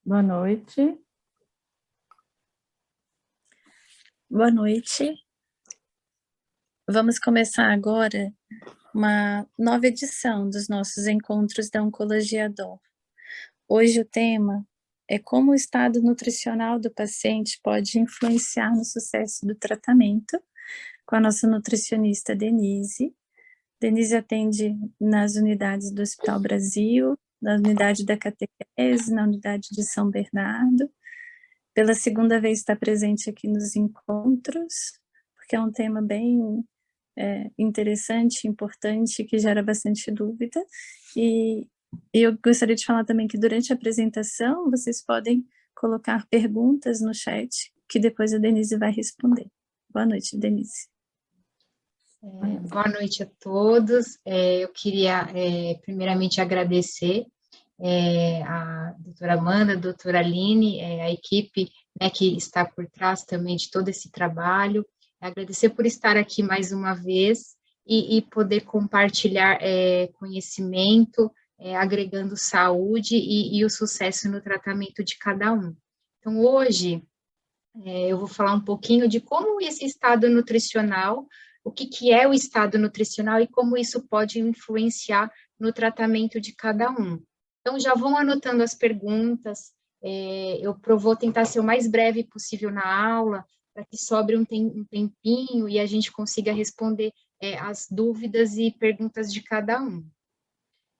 Boa noite. Boa noite. Vamos começar agora uma nova edição dos nossos encontros da Oncologia Dom. Hoje o tema é como o estado nutricional do paciente pode influenciar no sucesso do tratamento, com a nossa nutricionista Denise. Denise atende nas unidades do Hospital Brasil, na unidade da catequese, na unidade de São Bernardo. Pela segunda vez está presente aqui nos encontros, porque é um tema bem interessante, importante, que gera bastante dúvida. E eu gostaria de falar também que durante a apresentação vocês podem colocar perguntas no chat, que depois a Denise vai responder. Boa noite, Denise. Boa noite a todos. Eu queria, primeiramente, agradecer a doutora Amanda, a doutora Aline, a equipe, né, que está por trás também de todo esse trabalho. Agradecer por estar aqui mais uma vez e poder compartilhar conhecimento, agregando saúde e o sucesso no tratamento de cada um. Então, hoje, eu vou falar um pouquinho de como esse estado nutricional, o que é o estado nutricional e como isso pode influenciar no tratamento de cada um. Então, já vão anotando as perguntas, eu vou tentar ser o mais breve possível na aula, para que sobre um tempinho e a gente consiga responder as dúvidas e perguntas de cada um.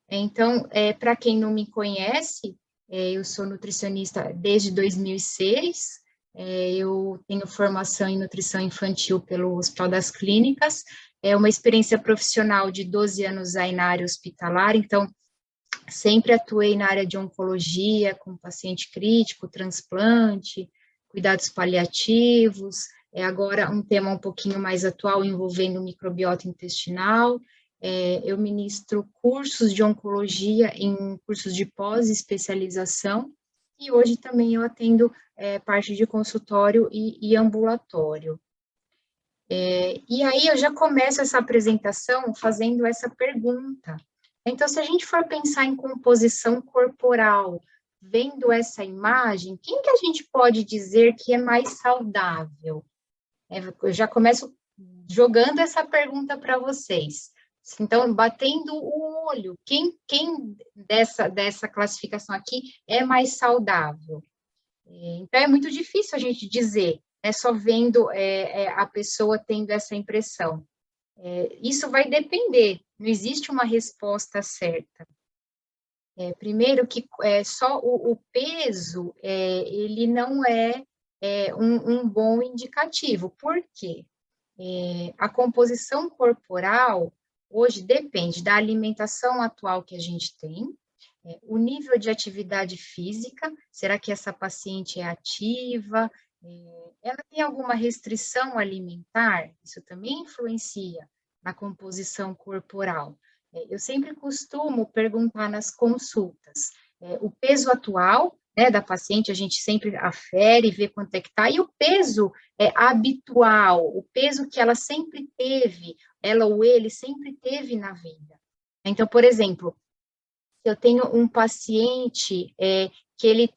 Então, para quem não me conhece, eu sou nutricionista desde 2006, eu tenho formação em nutrição infantil pelo Hospital das Clínicas, é uma experiência profissional de 12 anos aí na área hospitalar, então, sempre atuei na área de oncologia, com paciente crítico, transplante, cuidados paliativos, agora um tema um pouquinho mais atual envolvendo microbiota intestinal. Eu ministro cursos de oncologia em cursos de pós-especialização, e hoje também eu atendo parte de consultório e ambulatório. E aí eu já começo essa apresentação fazendo essa pergunta. Então, se a gente for pensar em composição corporal, vendo essa imagem, quem que a gente pode dizer que é mais saudável? Eu já começo jogando essa pergunta para vocês. Então, batendo o olho, quem dessa classificação aqui é mais saudável? Então, é muito difícil a gente dizer, só vendo a pessoa tendo essa impressão. Isso vai depender, não existe uma resposta certa. Primeiro que só o peso, ele não é, um bom indicativo. Por quê? A composição corporal, hoje, depende da alimentação atual que a gente tem, o nível de atividade física, será que essa paciente é ativa? Ela tem alguma restrição alimentar? Isso também influencia na composição corporal. Eu sempre costumo perguntar nas consultas, o peso atual, da paciente, a gente sempre afere, vê quanto é que está, e o peso habitual, o peso que ela sempre teve, ela ou ele sempre teve na vida. Então, por exemplo, eu tenho um paciente que ele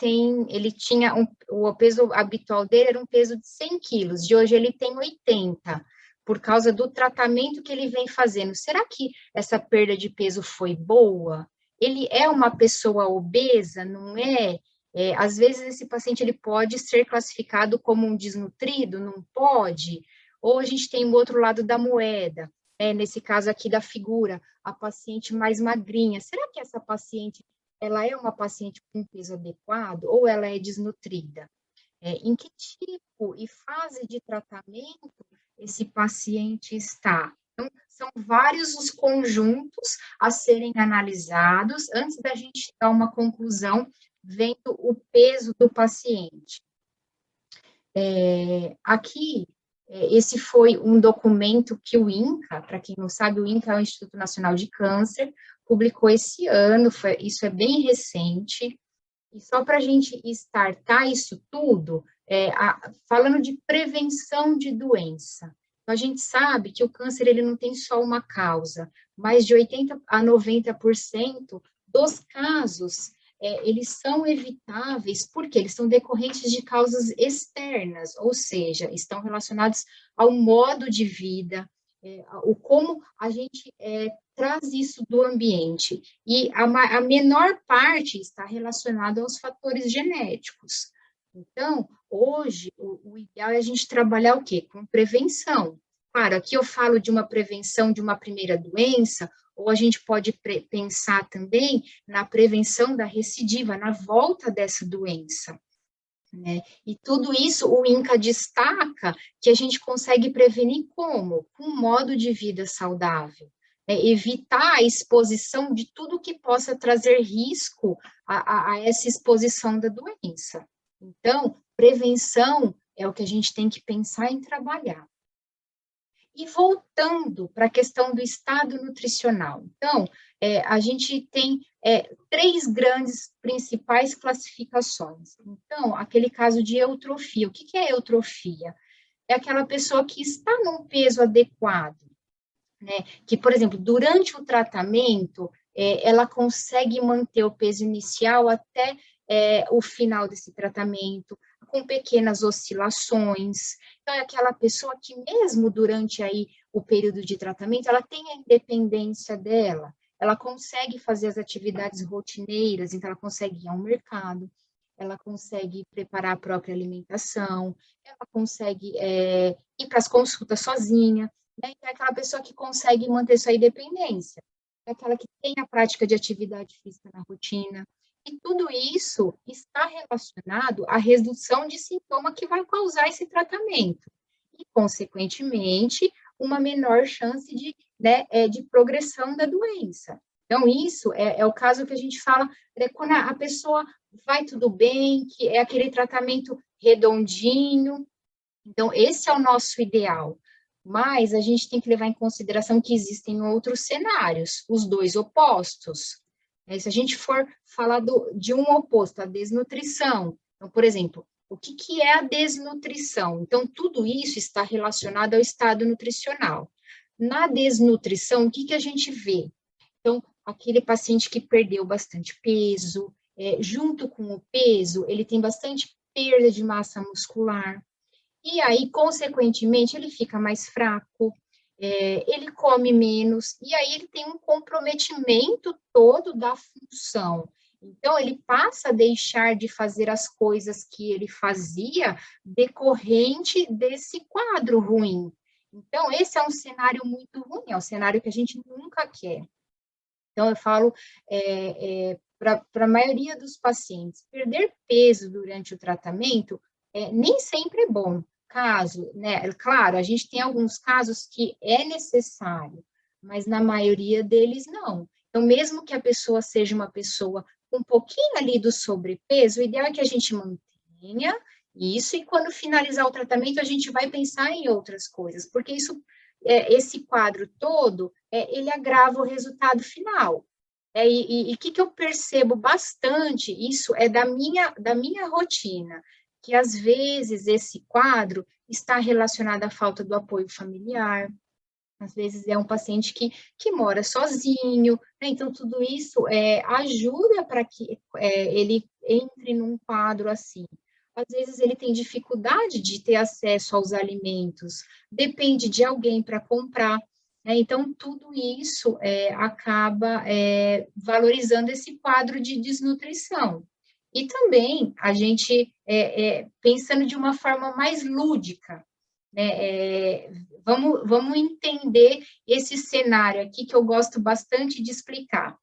tinha o peso habitual dele era um peso de 100 quilos, de hoje ele tem 80, por causa do tratamento que ele vem fazendo. Será que essa perda de peso foi boa? Ele é uma pessoa obesa, não é? Às vezes esse paciente ele pode ser classificado como um desnutrido, não pode? Ou a gente tem o outro lado da moeda, nesse caso aqui da figura, a paciente mais magrinha. Será que essa paciente, ela é uma paciente com peso adequado ou ela é desnutrida? Em que tipo e fase de tratamento esse paciente está? Então, são vários os conjuntos a serem analisados antes da gente dar uma conclusão vendo o peso do paciente. Aqui, esse foi um documento que o INCA, para quem não sabe, o INCA é o Instituto Nacional de Câncer, publicou esse ano, isso é bem recente, e só para a gente startar isso tudo, falando de prevenção de doença. Então, a gente sabe que o câncer ele não tem só uma causa, mas de 80% a 90% dos casos eles são evitáveis porque eles são decorrentes de causas externas, ou seja, estão relacionados ao modo de vida, o como a gente traz isso do ambiente. E a menor parte está relacionada aos fatores genéticos. Então, hoje, o ideal é a gente trabalhar o quê? Com prevenção. Claro, aqui eu falo de uma prevenção de uma primeira doença, ou a gente pode pensar também na prevenção da recidiva, na volta dessa doença. Né? E tudo isso o INCA destaca que a gente consegue prevenir como? Com um modo de vida saudável. Né? Evitar a exposição de tudo que possa trazer risco a essa exposição da doença. Então, prevenção é o que a gente tem que pensar em trabalhar. E voltando para a questão do estado nutricional. Então, a gente tem 3 grandes principais classificações. Então, aquele caso de eutrofia. O que é eutrofia? É aquela pessoa que está num peso adequado, né? Que, por exemplo, durante o tratamento, ela consegue manter o peso inicial até o final desse tratamento, com pequenas oscilações. Então, é aquela pessoa que, mesmo durante aí o período de tratamento, ela tem a independência dela, ela consegue fazer as atividades rotineiras, então ela consegue ir ao mercado, ela consegue preparar a própria alimentação, ela consegue ir para as consultas sozinha, né? Então, é aquela pessoa que consegue manter sua independência, é aquela que tem a prática de atividade física na rotina, e tudo isso está relacionado à redução de sintoma que vai causar esse tratamento. E, consequentemente, uma menor chance de progressão da doença. Então, isso é o caso que a gente fala, quando a pessoa vai tudo bem, que é aquele tratamento redondinho. Então, esse é o nosso ideal. Mas a gente tem que levar em consideração que existem outros cenários, os 2 opostos. Se a gente for falar de um oposto, a desnutrição, então, por exemplo, o que é a desnutrição? Então, tudo isso está relacionado ao estado nutricional. Na desnutrição, o que a gente vê? Então, aquele paciente que perdeu bastante peso, junto com o peso, ele tem bastante perda de massa muscular, e aí, consequentemente, ele fica mais fraco, ele come menos, e aí ele tem um comprometimento todo da função. Então, ele passa a deixar de fazer as coisas que ele fazia decorrente desse quadro ruim. Então, esse é um cenário muito ruim, é um cenário que a gente nunca quer. Então, eu falo para a maioria dos pacientes, perder peso durante o tratamento nem sempre é bom. Caso, né? Claro, a gente tem alguns casos que é necessário, mas na maioria deles não. Então, mesmo que a pessoa seja uma pessoa com um pouquinho ali do sobrepeso, o ideal é que a gente mantenha isso, e quando finalizar o tratamento, a gente vai pensar em outras coisas, porque isso, esse quadro todo, ele agrava o resultado final. E o que eu percebo bastante, isso é da minha rotina, que às vezes esse quadro está relacionado à falta do apoio familiar, às vezes é um paciente que mora sozinho, né? Então tudo isso ajuda para que ele entre num quadro assim. Às vezes ele tem dificuldade de ter acesso aos alimentos, depende de alguém para comprar, né? Então tudo isso acaba valorizando esse quadro de desnutrição. E também a gente, pensando de uma forma mais lúdica, né, vamos entender esse cenário aqui que eu gosto bastante de explicar.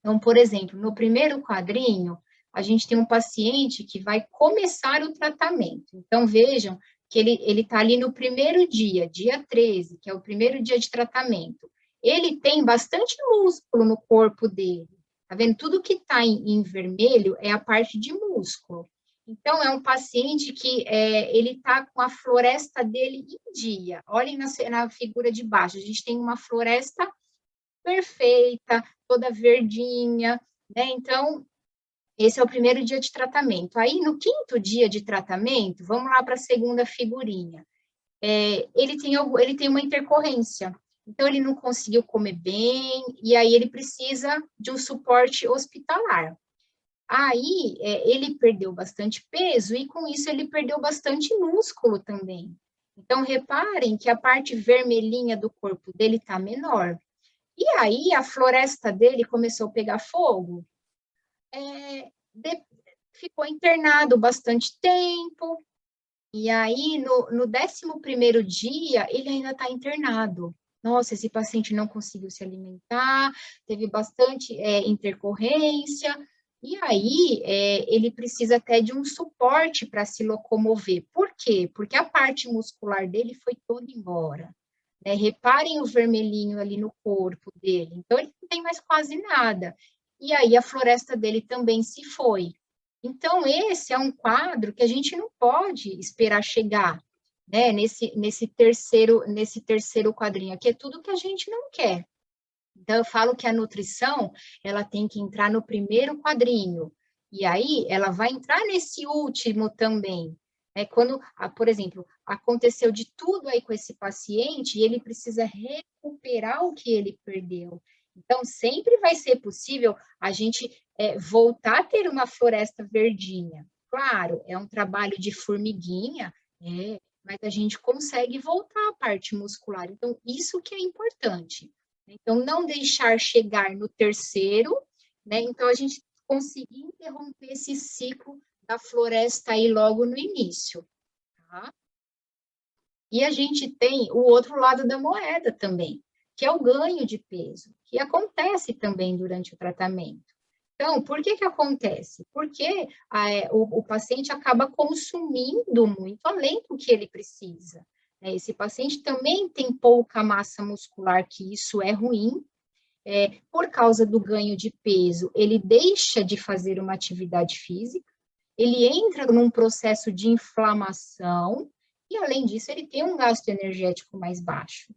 Então, por exemplo, no primeiro quadrinho, a gente tem um paciente que vai começar o tratamento. Então, vejam que ele está ali no primeiro dia 13, que é o primeiro dia de tratamento. Ele tem bastante músculo no corpo dele. Tá vendo? Tudo que está em vermelho é a parte de músculo. Então, é um paciente que ele está com a floresta dele em dia. Olhem na figura de baixo, a gente tem uma floresta perfeita, toda verdinha, né? Então, esse é o primeiro dia de tratamento. Aí, no 5º dia de tratamento, vamos lá para a segunda figurinha. Ele tem uma intercorrência. Então, ele não conseguiu comer bem, e aí ele precisa de um suporte hospitalar. Aí, ele perdeu bastante peso e, com isso, ele perdeu bastante músculo também. Então, reparem que a parte vermelhinha do corpo dele está menor. E aí, a floresta dele começou a pegar fogo. Ficou internado bastante tempo. E aí, no 11º dia, ele ainda está internado. Nossa, esse paciente não conseguiu se alimentar, teve bastante intercorrência, e aí ele precisa até de um suporte para se locomover. Por quê? Porque a parte muscular dele foi toda embora. Né? Reparem o vermelhinho ali no corpo dele. Então, ele não tem mais quase nada. E aí, a floresta dele também se foi. Então, esse é um quadro que a gente não pode esperar chegar, né, nesse terceiro quadrinho aqui, é tudo que a gente não quer. Então, eu falo que a nutrição, ela tem que entrar no primeiro quadrinho, e aí ela vai entrar nesse último também. Quando, por exemplo, aconteceu de tudo aí com esse paciente, e ele precisa recuperar o que ele perdeu. Então, sempre vai ser possível a gente voltar a ter uma floresta verdinha. Claro, é um trabalho de formiguinha, mas a gente consegue voltar à parte muscular. Então, isso que é importante. Então, não deixar chegar no terceiro, né? Então, a gente conseguir interromper esse ciclo da floresta aí logo no início, tá? E a gente tem o outro lado da moeda também, que é o ganho de peso, que acontece também durante o tratamento. Então, por que acontece? Porque o paciente acaba consumindo muito além do que ele precisa. Esse paciente também tem pouca massa muscular, que isso é ruim. Por causa do ganho de peso, ele deixa de fazer uma atividade física, ele entra num processo de inflamação, e além disso, ele tem um gasto energético mais baixo.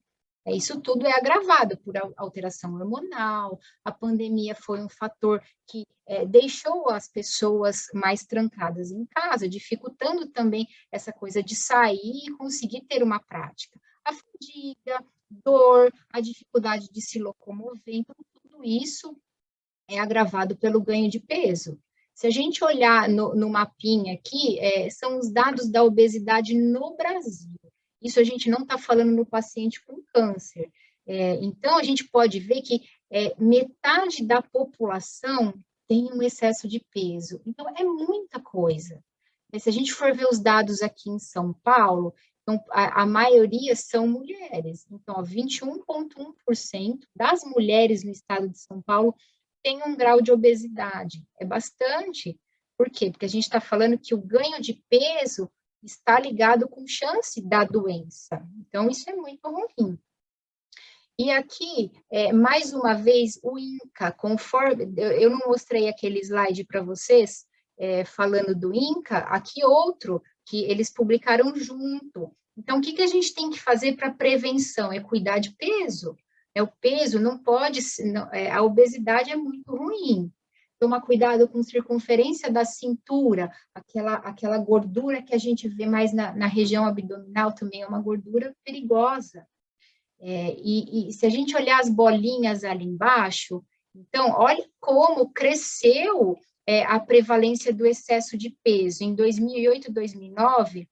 Isso tudo é agravado por alteração hormonal, a pandemia foi um fator que deixou as pessoas mais trancadas em casa, dificultando também essa coisa de sair e conseguir ter uma prática. A fadiga, dor, a dificuldade de se locomover, então tudo isso é agravado pelo ganho de peso. Se a gente olhar no mapinha aqui, são os dados da obesidade no Brasil. Isso a gente não está falando no paciente com câncer. Então, a gente pode ver que metade da população tem um excesso de peso. Então, é muita coisa. Se a gente for ver os dados aqui em São Paulo, então, a maioria são mulheres. Então, 21,1% das mulheres no estado de São Paulo tem um grau de obesidade. É bastante. Por quê? Porque a gente está falando que o ganho de peso está ligado com chance da doença. Então, isso é muito ruim. E aqui, mais uma vez, o INCA, conforme... Eu não mostrei aquele slide para vocês, falando do INCA, aqui outro, que eles publicaram junto. Então, o que a gente tem que fazer para prevenção? É cuidar de peso. O peso não pode... a obesidade é muito ruim. Toma cuidado com circunferência da cintura, aquela gordura que a gente vê mais na região abdominal também é uma gordura perigosa. E se a gente olhar as bolinhas ali embaixo, então, olha como cresceu a prevalência do excesso de peso. Em 2008 e 2009,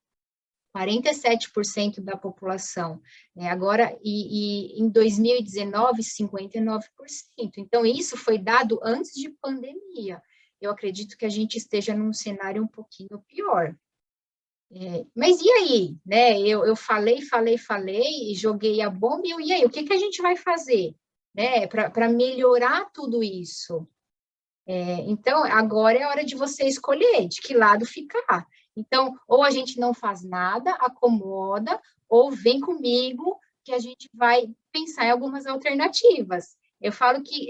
47% da população, né? Agora, em 2019, 59%. Então, isso foi dado antes de pandemia. Eu acredito que a gente esteja num cenário um pouquinho pior. Mas e aí? Né? Eu falei, e joguei a bomba, e aí? O que a gente vai fazer, né? Para melhorar tudo isso? Então, agora é hora de você escolher de que lado ficar. Então, ou a gente não faz nada, acomoda, ou vem comigo que a gente vai pensar em algumas alternativas. Eu falo que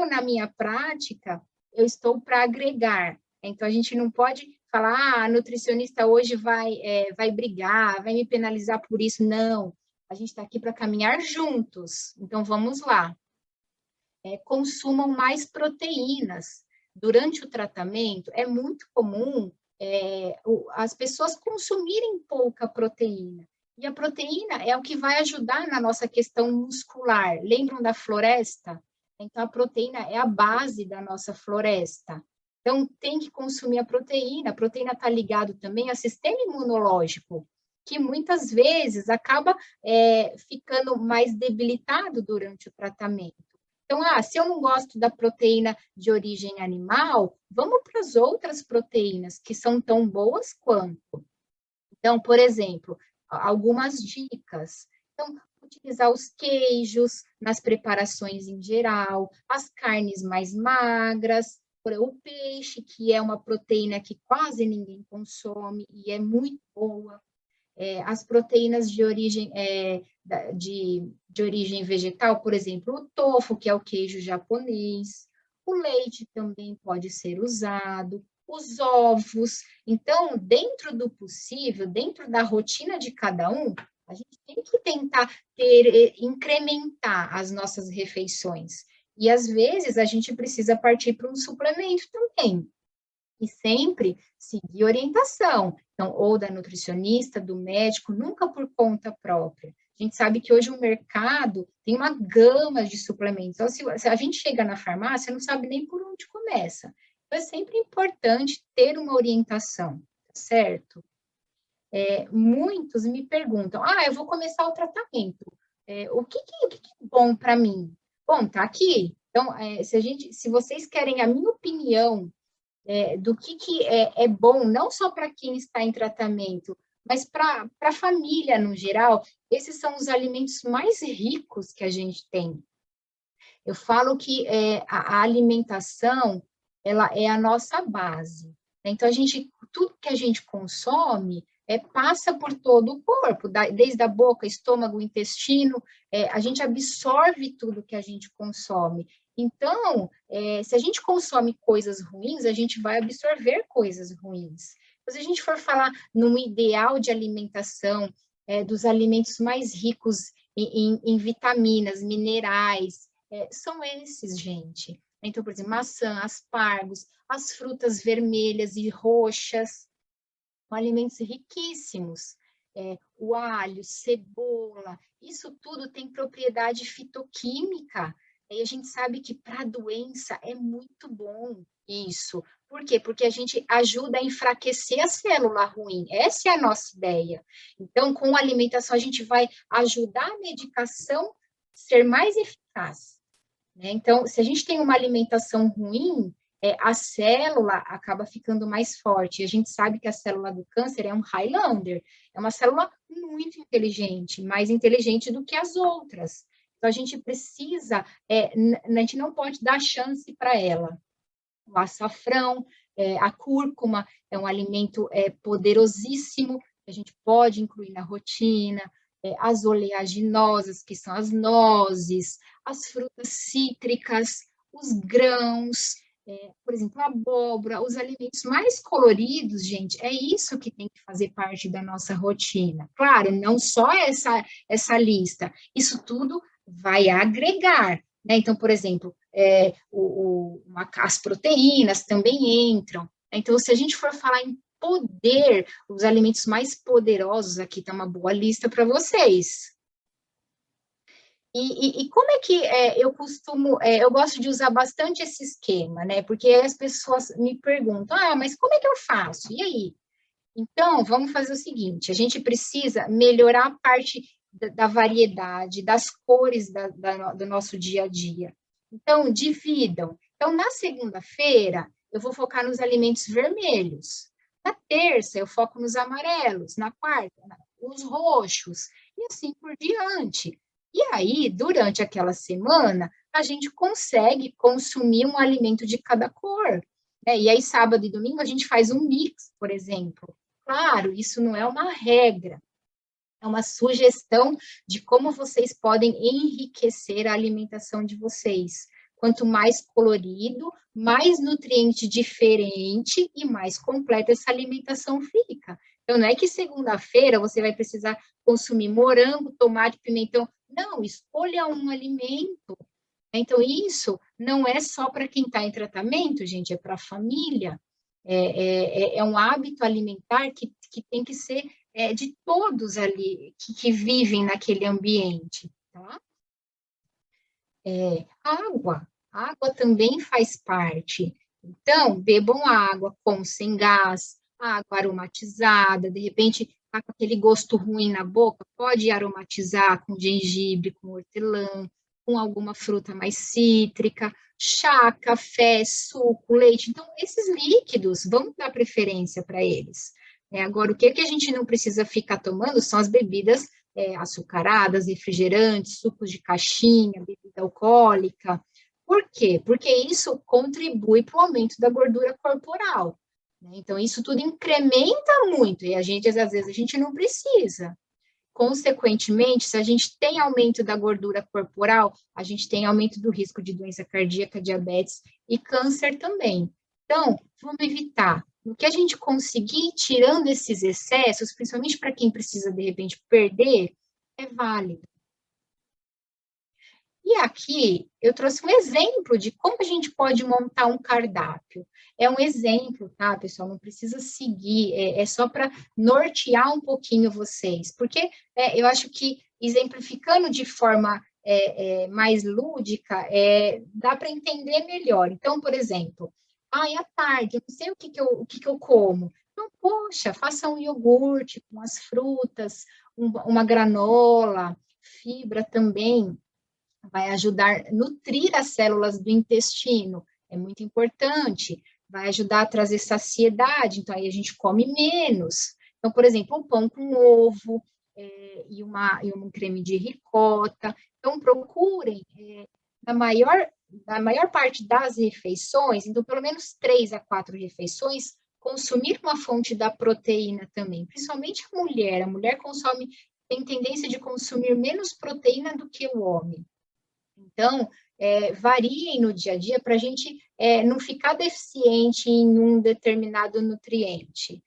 na minha prática, eu estou para agregar. Então, a gente não pode falar, a nutricionista hoje vai brigar, vai me penalizar por isso. Não, a gente está aqui para caminhar juntos. Então, vamos lá. Consumam mais proteínas. Durante o tratamento, é muito comum as pessoas consumirem pouca proteína. E a proteína é o que vai ajudar na nossa questão muscular. Lembram da floresta? Então, a proteína é a base da nossa floresta. Então, tem que consumir a proteína está ligado também ao sistema imunológico, que muitas vezes acaba ficando mais debilitado durante o tratamento. Então, se eu não gosto da proteína de origem animal, vamos para as outras proteínas, que são tão boas quanto. Então, por exemplo, algumas dicas. Então, utilizar os queijos nas preparações em geral, as carnes mais magras, o peixe, que é uma proteína que quase ninguém consome e é muito boa. As proteínas de origem, de origem vegetal, por exemplo, o tofu, que é o queijo japonês, o leite também pode ser usado, os ovos. Então, dentro do possível, dentro da rotina de cada um, a gente tem que tentar incrementar as nossas refeições. E, às vezes, a gente precisa partir para um suplemento também. E sempre seguir orientação, então, ou da nutricionista, do médico, nunca por conta própria. A gente sabe que hoje o mercado tem uma gama de suplementos. Então, se a gente chega na farmácia, não sabe nem por onde começa. Então, é sempre importante ter uma orientação, certo? Muitos me perguntam, eu vou começar o tratamento. O que é bom para mim? Bom, tá aqui. Então, se vocês querem a minha opinião do que é bom, não só para quem está em tratamento, mas para a família no geral, esses são os alimentos mais ricos que a gente tem. Eu falo que a alimentação, ela é a nossa base. Né? Então, tudo que a gente consome passa por todo o corpo, desde a boca, estômago, intestino, a gente absorve tudo que a gente consome. Então, se a gente consome coisas ruins, a gente vai absorver coisas ruins. Então, se a gente for falar num ideal de alimentação, dos alimentos mais ricos em vitaminas, minerais, são esses, gente. Então, por exemplo, maçã, aspargos, as frutas vermelhas e roxas, são alimentos riquíssimos. O alho, cebola, isso tudo tem propriedade fitoquímica. E a gente sabe que para a doença é muito bom isso. Por quê? Porque a gente ajuda a enfraquecer a célula ruim. Essa é a nossa ideia. Então, com a alimentação, a gente vai ajudar a medicação a ser mais eficaz. Né? Então, se a gente tem uma alimentação ruim, a célula acaba ficando mais forte. E a gente sabe que a célula do câncer é um Highlander, é uma célula muito inteligente, mais inteligente do que as outras. Então, a gente precisa, a gente não pode dar chance para ela. O açafrão, a cúrcuma é um alimento poderosíssimo, que a gente pode incluir na rotina, as oleaginosas, que são as nozes, as frutas cítricas, os grãos, por exemplo, a abóbora, os alimentos mais coloridos, gente, é isso que tem que fazer parte da nossa rotina. Claro, não só essa lista, isso tudo vai agregar, né? Então, por exemplo, as proteínas também entram. Então, se a gente for falar em poder, os alimentos mais poderosos, aqui está uma boa lista para vocês. E como é que eu costumo, eu gosto de usar bastante esse esquema, né? Porque as pessoas me perguntam, mas como é que eu faço? E aí? Então, vamos fazer o seguinte, a gente precisa melhorar a parte da variedade, das cores do nosso dia a dia. Então, dividam. Então, na segunda-feira, eu vou focar nos alimentos vermelhos. Na terça, eu foco nos amarelos. Na quarta, os roxos. E assim por diante. E aí, durante aquela semana, a gente consegue consumir um alimento de cada cor. Né? E aí, sábado e domingo, a gente faz um mix, por exemplo. Claro, isso não é uma regra, é uma sugestão de como vocês podem enriquecer a alimentação de vocês. Quanto mais colorido, mais nutriente diferente e mais completa essa alimentação fica. Então, não é que segunda-feira você vai precisar consumir morango, tomate, pimentão. Não, escolha um alimento. Então, isso não é só para quem está em tratamento, gente, é para a família. É um hábito alimentar que tem que ser de todos ali que vivem naquele ambiente, tá? Água também faz parte. Então, bebam água com sem gás, água aromatizada, de repente está com aquele gosto ruim na boca, pode aromatizar com gengibre, com hortelã, com alguma fruta mais cítrica, chá, café, suco, leite. Então, esses líquidos, vamos dar preferência para eles. Agora, o que a gente não precisa ficar tomando são as bebidas açucaradas, refrigerantes, sucos de caixinha, bebida alcoólica. Por quê? Porque isso contribui para o aumento da gordura corporal. Então, isso tudo incrementa muito, e às vezes, a gente não precisa. Consequentemente, se a gente tem aumento da gordura corporal, a gente tem aumento do risco de doença cardíaca, diabetes e câncer também. Então, vamos evitar. O que a gente conseguir tirando esses excessos, principalmente para quem precisa, de repente, perder, é válido. E aqui eu trouxe um exemplo de como a gente pode montar um cardápio. É um exemplo, tá, pessoal? Não precisa seguir, é só para nortear um pouquinho vocês, porque eu acho que exemplificando de forma mais lúdica, dá para entender melhor. Então, por exemplo, à tarde, eu não sei o que eu como. Então, poxa, faça um iogurte com as frutas, uma granola, fibra também vai ajudar a nutrir as células do intestino, é muito importante, vai ajudar a trazer saciedade, então aí a gente come menos. Então, por exemplo, um pão com ovo e um creme de ricota. Então, procurem, na maior parte das refeições, então pelo menos 3 a 4 refeições, consumir uma fonte da proteína também, principalmente a mulher tem tendência de consumir menos proteína do que o homem. Então, variem no dia a dia para a gente não ficar deficiente em um determinado nutriente.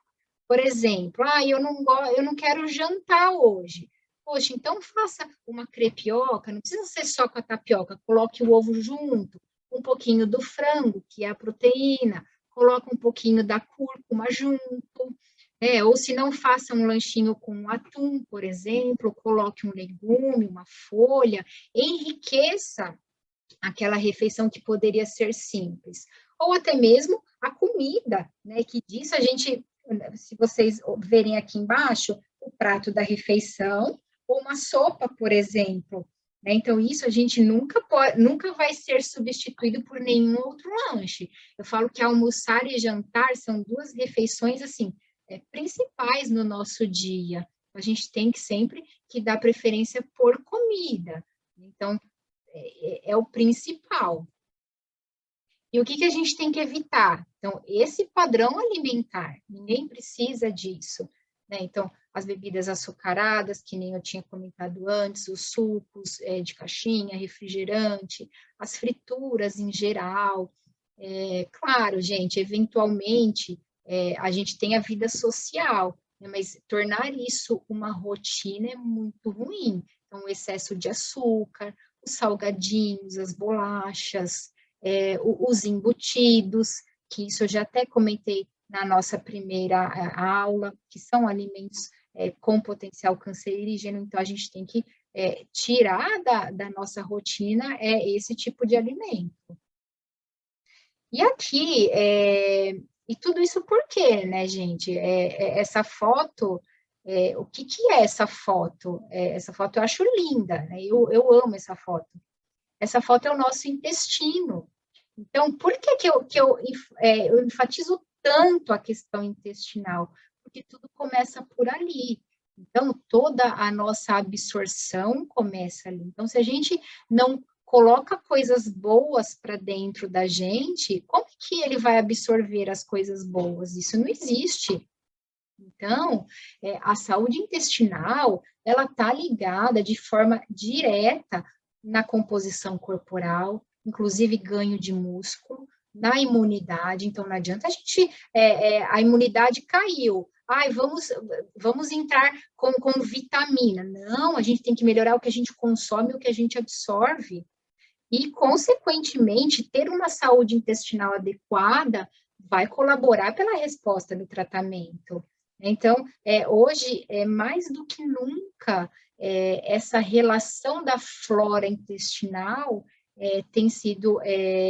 Por exemplo, eu não quero jantar hoje. Poxa, então faça uma crepioca, não precisa ser só com a tapioca, coloque o ovo junto, um pouquinho do frango, que é a proteína, coloque um pouquinho da cúrcuma junto, ou se não, faça um lanchinho com atum, por exemplo, coloque um legume, uma folha, enriqueça aquela refeição que poderia ser simples. Ou até mesmo a comida, né? Que disso a gente, se vocês verem aqui embaixo, o prato da refeição, ou uma sopa, por exemplo. Né? Então, isso a gente nunca vai ser substituído por nenhum outro lanche. Eu falo que almoçar e jantar são 2 refeições, assim, principais no nosso dia. A gente tem que sempre que dar preferência por comida. Então, é o principal. E o que a gente tem que evitar? Então, esse padrão alimentar, ninguém precisa disso. Né? Então, as bebidas açucaradas, que nem eu tinha comentado antes, os sucos de caixinha, refrigerante, as frituras em geral. Claro, gente, eventualmente a gente tem a vida social, né? Mas tornar isso uma rotina é muito ruim. Então, o excesso de açúcar, os salgadinhos, as bolachas, os embutidos, que isso eu já até comentei na nossa primeira aula, que são alimentos com potencial cancerígeno, então a gente tem que tirar da nossa rotina esse tipo de alimento. E aqui, e tudo isso por quê, né, gente? Essa foto, o que é essa foto? Essa foto eu acho linda, né? Eu amo essa foto. Essa foto é o nosso intestino. Então, por que eu enfatizo tanto a questão intestinal? Porque tudo começa por ali. Então, toda a nossa absorção começa ali. Então, se a gente não coloca coisas boas para dentro da gente, como que ele vai absorver as coisas boas? Isso não existe. Então, a saúde intestinal, ela está ligada de forma direta na composição corporal, inclusive ganho de músculo, na imunidade. Então, não adianta a gente, a imunidade caiu. Ai, vamos entrar com vitamina. Não, a gente tem que melhorar o que a gente consome e o que a gente absorve. E, consequentemente, ter uma saúde intestinal adequada vai colaborar pela resposta do tratamento. Então, hoje, mais do que nunca, essa relação da flora intestinal tem sido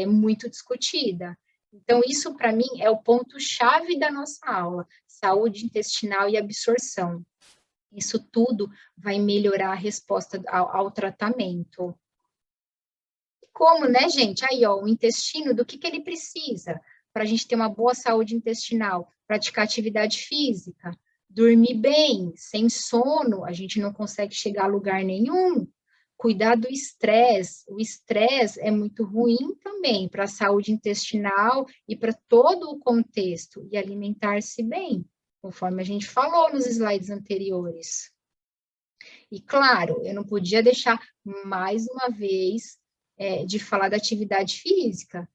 muito discutida. Então, isso, para mim, é o ponto-chave da nossa aula, saúde intestinal e absorção. Isso tudo vai melhorar a resposta ao tratamento. Como, né, gente? Aí, ó, o intestino, do que ele precisa para a gente ter uma boa saúde intestinal? Praticar atividade física, dormir bem, sem sono, a gente não consegue chegar a lugar nenhum. Cuidar do estresse. O estresse é muito ruim também para a saúde intestinal e para todo o contexto. E alimentar-se bem, conforme a gente falou nos slides anteriores. E, claro, eu não podia deixar mais uma vez de falar da atividade física.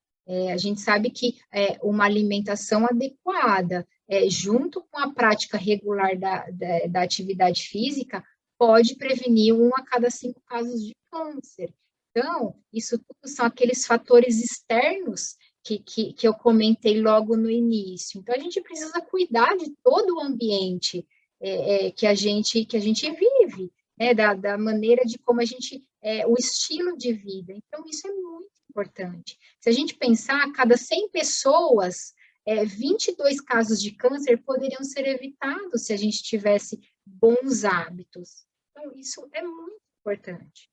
A gente sabe que uma alimentação adequada, junto com a prática regular da atividade física, pode prevenir 1 a cada 5 casos de câncer. Então, isso tudo são aqueles fatores externos que eu comentei logo no início. Então, a gente precisa cuidar de todo o ambiente que a gente vive, né, da maneira de como a gente, o estilo de vida. Então, isso é muito importante. Se a gente pensar, a cada 100 pessoas, 22 casos de câncer poderiam ser evitados se a gente tivesse bons hábitos. Então, isso é muito importante.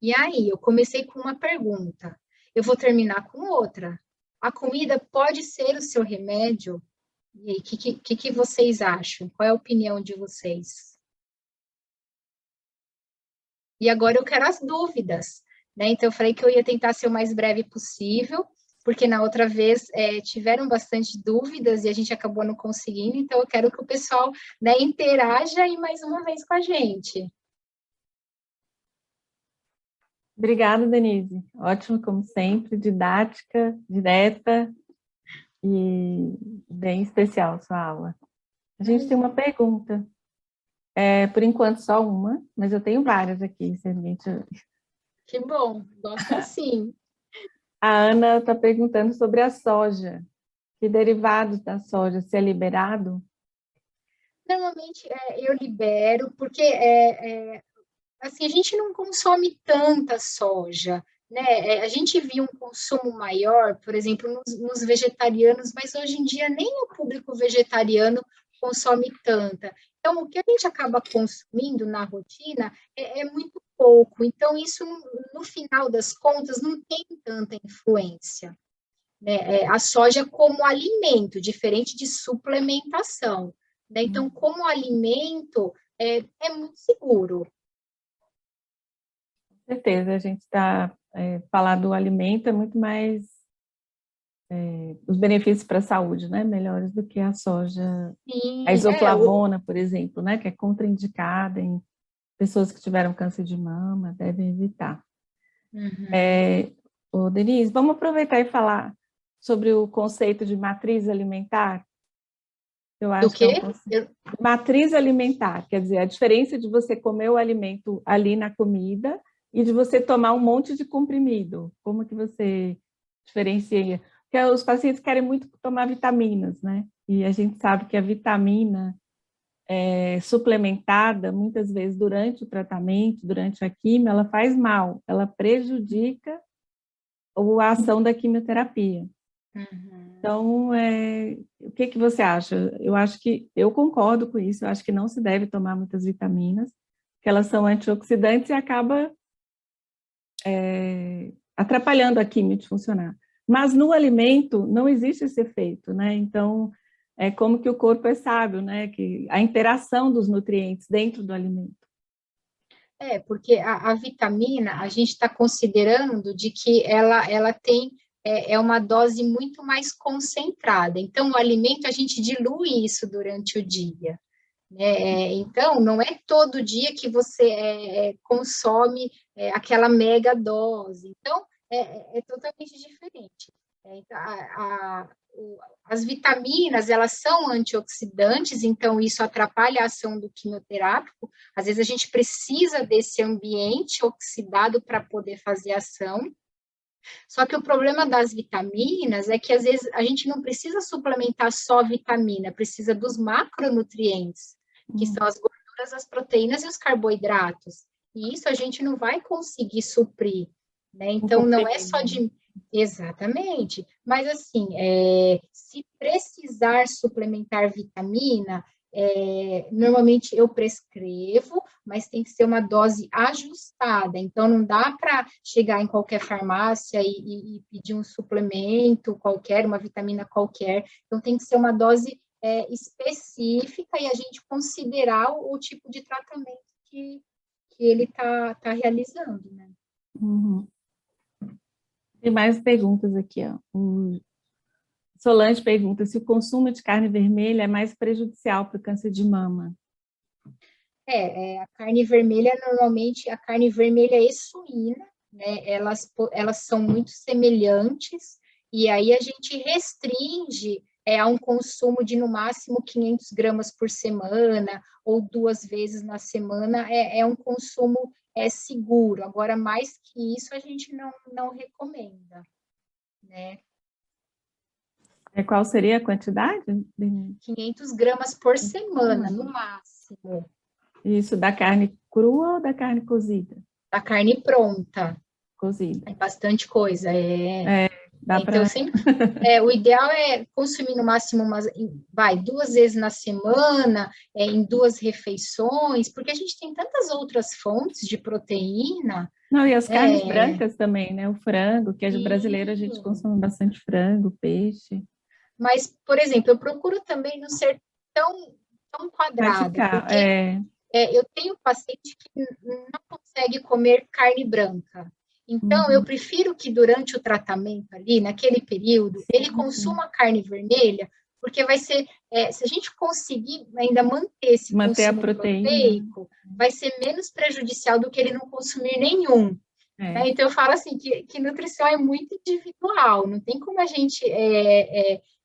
E aí, eu comecei com uma pergunta, eu vou terminar com outra. A comida pode ser o seu remédio? E aí, o que vocês acham? Qual é a opinião de vocês? E agora eu quero as dúvidas, né? Então, eu falei que eu ia tentar ser o mais breve possível, porque na outra vez tiveram bastante dúvidas e a gente acabou não conseguindo, então eu quero que o pessoal, né, interaja aí mais uma vez com a gente. Obrigada, Denise. Ótimo, como sempre, didática, direta e bem especial sua aula. A gente tem uma pergunta. Por enquanto, só uma, mas eu tenho várias aqui. Se a gente... Que bom, gosto assim. A Ana está perguntando sobre a soja. Que derivados da soja, se é liberado? Normalmente eu libero, porque assim, a gente não consome tanta soja, né? A gente viu um consumo maior, por exemplo, nos vegetarianos, mas hoje em dia nem o público vegetariano consome tanta. Então, o que a gente acaba consumindo na rotina é muito pouco. Então, isso, no final das contas, não tem tanta influência, né? A soja como alimento, diferente de suplementação, né? Então, como alimento, é muito seguro. Com certeza, a gente está falar do alimento é muito mais os benefícios para a saúde, né? Melhores do que a soja, Sim, a isoflavona, por exemplo, né? Que é contraindicada em pessoas que tiveram câncer de mama, devem evitar. Denise, vamos aproveitar e falar sobre o conceito de matriz alimentar? Eu acho que é um conceito. Matriz alimentar, quer dizer, a diferença de você comer o alimento ali na comida e de você tomar um monte de comprimido. Como que você diferencia? Porque os pacientes querem muito tomar vitaminas, né? E a gente sabe que a vitamina suplementada, muitas vezes durante o tratamento, durante a quimio, ela faz mal, ela prejudica a ação da quimioterapia. Então, o que você acha? Eu acho que, eu concordo com isso, eu acho que não se deve tomar muitas vitaminas, porque elas são antioxidantes e acaba atrapalhando a quimio de funcionar. Mas no alimento não existe esse efeito, né? Então, é como que o corpo é sábio, né? Que a interação dos nutrientes dentro do alimento. Porque a vitamina, a gente está considerando de que ela tem uma dose muito mais concentrada. Então, o alimento, a gente dilui isso durante o dia. Né? Então, não é todo dia que você consome aquela mega dose. Então, é totalmente diferente. Então, as vitaminas, elas são antioxidantes, então isso atrapalha a ação do quimioterápico. Às vezes a gente precisa desse ambiente oxidado para poder fazer ação. Só que o problema das vitaminas é que às vezes a gente não precisa suplementar só vitamina, precisa dos macronutrientes, que são as gorduras, as proteínas e os carboidratos. E isso a gente não vai conseguir suprir, né? Então não é só de Exatamente. Mas, assim, se precisar suplementar vitamina, normalmente eu prescrevo, mas tem que ser uma dose ajustada. Então, não dá para chegar em qualquer farmácia e pedir um suplemento qualquer, uma vitamina qualquer. Então, tem que ser uma dose específica e a gente considerar o tipo de tratamento que ele tá realizando, né? Uhum. Tem mais perguntas aqui, ó. O Solange pergunta se o consumo de carne vermelha é mais prejudicial para o câncer de mama. A carne vermelha, normalmente, a carne vermelha e suína, né, elas são muito semelhantes, e aí a gente restringe a um consumo de, no máximo, 500 gramas por semana, ou 2 vezes na semana, é um consumo seguro. Agora, mais que isso, a gente não recomenda, né? Qual seria a quantidade? 500 gramas por semana, no máximo. Isso da carne crua ou da carne cozida? Da carne pronta. Cozida. É bastante coisa. Dá então, o ideal é consumir no máximo 2 vezes na semana, em 2 refeições, porque a gente tem tantas outras fontes de proteína. Não, e as carnes brancas também, né? O frango, que é brasileiro, a gente consome bastante frango, peixe. Mas, por exemplo, eu procuro também não ser tão quadrada, porque eu tenho paciente que não consegue comer carne branca. Então, eu prefiro que durante o tratamento ali, naquele período, ele consuma carne vermelha, porque vai ser, se a gente conseguir ainda manter esse consumo proteico, vai ser menos prejudicial do que ele não consumir nenhum. Né? Então, eu falo assim, que nutrição é muito individual, não tem como a gente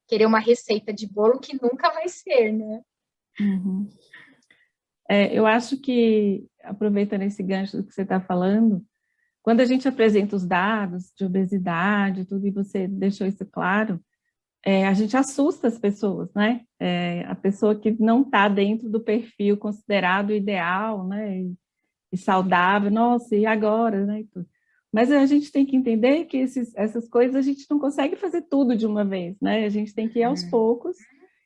querer uma receita de bolo que nunca vai ser, né? Uhum. Eu acho que, aproveitando esse gancho do que você está falando, quando a gente apresenta os dados de obesidade, tudo, e você deixou isso claro, a gente assusta as pessoas, né? A pessoa que não está dentro do perfil considerado ideal, né? E saudável, nossa, e agora, né? Mas a gente tem que entender que essas coisas a gente não consegue fazer tudo de uma vez, né? A gente tem que ir aos poucos,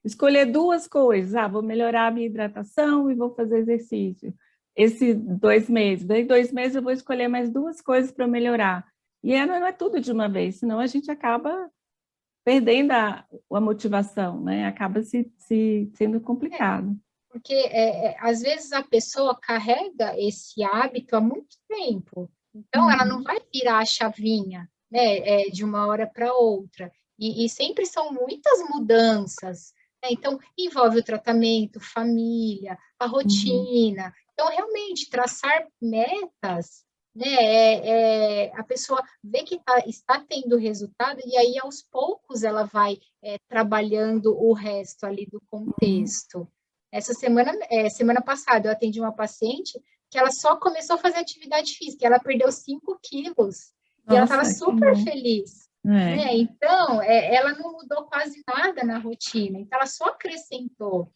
escolher 2 coisas. Vou melhorar a minha hidratação e vou fazer exercício. Esses 2 meses. Daí 2 meses eu vou escolher mais 2 coisas para melhorar. E não é tudo de uma vez, senão a gente acaba perdendo a motivação, né? Acaba sendo complicado. Porque, às vezes, a pessoa carrega esse hábito há muito tempo. Então, ela não vai virar a chavinha, né, de uma hora para outra. E sempre são muitas mudanças. Né? Então, envolve o tratamento, família, a rotina. Então, realmente, traçar metas, né, a pessoa vê que está tendo resultado e aí, aos poucos, ela vai trabalhando o resto ali do contexto. Essa semana passada, eu atendi uma paciente que ela só começou a fazer atividade física, ela perdeu 5 quilos, e ela estava super feliz. Né? Então, ela não mudou quase nada na rotina, então ela só acrescentou.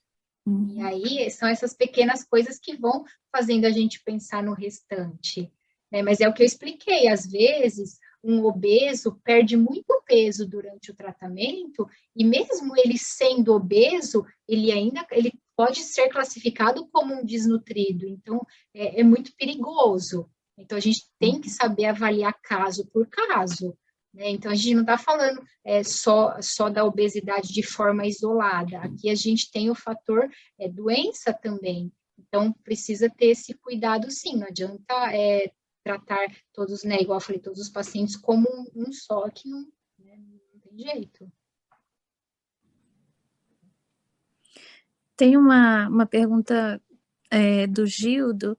E aí, são essas pequenas coisas que vão fazendo a gente pensar no restante. Né? Mas é o que eu expliquei, às vezes, um obeso perde muito peso durante o tratamento, e mesmo ele sendo obeso, ele pode ser classificado como um desnutrido, então é muito perigoso. Então, a gente tem que saber avaliar caso por caso. Né? Então, a gente não está falando só da obesidade de forma isolada. Aqui a gente tem o fator doença também. Então, precisa ter esse cuidado, sim. Não adianta tratar todos, né, igual eu falei, todos os pacientes como um só, que não tem jeito. Tem uma pergunta do Gildo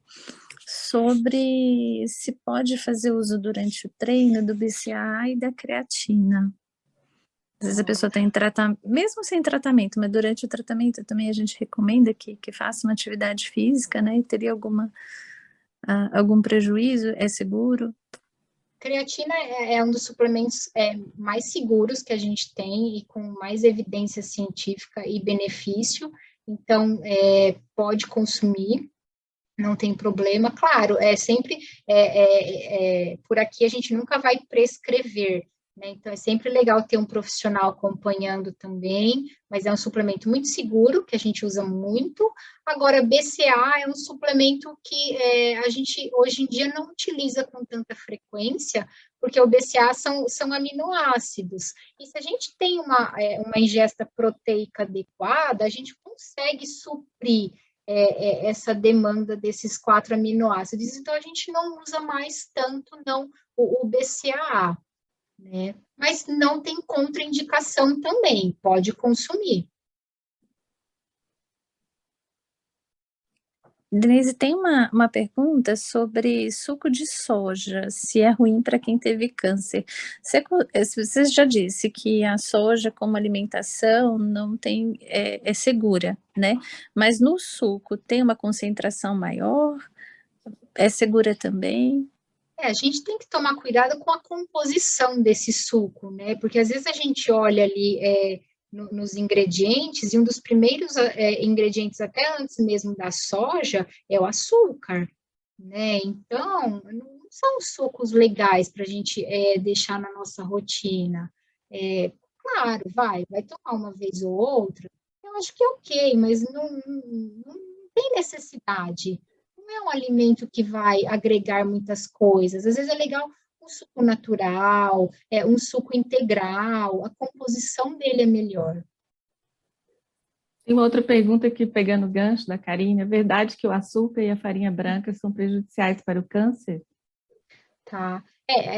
sobre se pode fazer uso durante o treino do BCAA e da creatina. Às vezes a pessoa está em tratamento, mesmo sem tratamento, mas durante o tratamento também a gente recomenda que faça uma atividade física, né? E teria algum prejuízo? É seguro? Creatina é um dos suplementos mais seguros que a gente tem e com mais evidência científica e benefício. Então, pode consumir, não tem problema. Claro, sempre por aqui a gente nunca vai prescrever, né? Então, é sempre legal ter um profissional acompanhando também, mas é um suplemento muito seguro, que a gente usa muito. Agora, BCA é um suplemento que a gente, hoje em dia, não utiliza com tanta frequência, porque o BCA são aminoácidos. E se a gente tem uma ingesta proteica adequada, a gente consegue suprir essa demanda desses 4 aminoácidos. Então, a gente não usa mais tanto, não, o BCAA, né? Mas não tem contraindicação também, pode consumir. Denise, tem uma pergunta sobre suco de soja, se é ruim para quem teve câncer. Você já disse que a soja como alimentação não tem, é segura, né? Mas no suco tem uma concentração maior? É segura também? A gente tem que tomar cuidado com a composição desse suco, né? Porque às vezes a gente olha ali nos ingredientes, e um dos primeiros ingredientes, até antes mesmo da soja, é o açúcar, né? Então, não são sucos legais para a gente deixar na nossa rotina. Claro, vai tomar uma vez ou outra, eu acho que é ok, mas não tem necessidade. Não é um alimento que vai agregar muitas coisas. Às vezes é legal um suco natural, um suco integral, a composição dele é melhor. Tem uma outra pergunta aqui, pegando o gancho da Karine. É verdade que o açúcar e a farinha branca são prejudiciais para o câncer? Tá.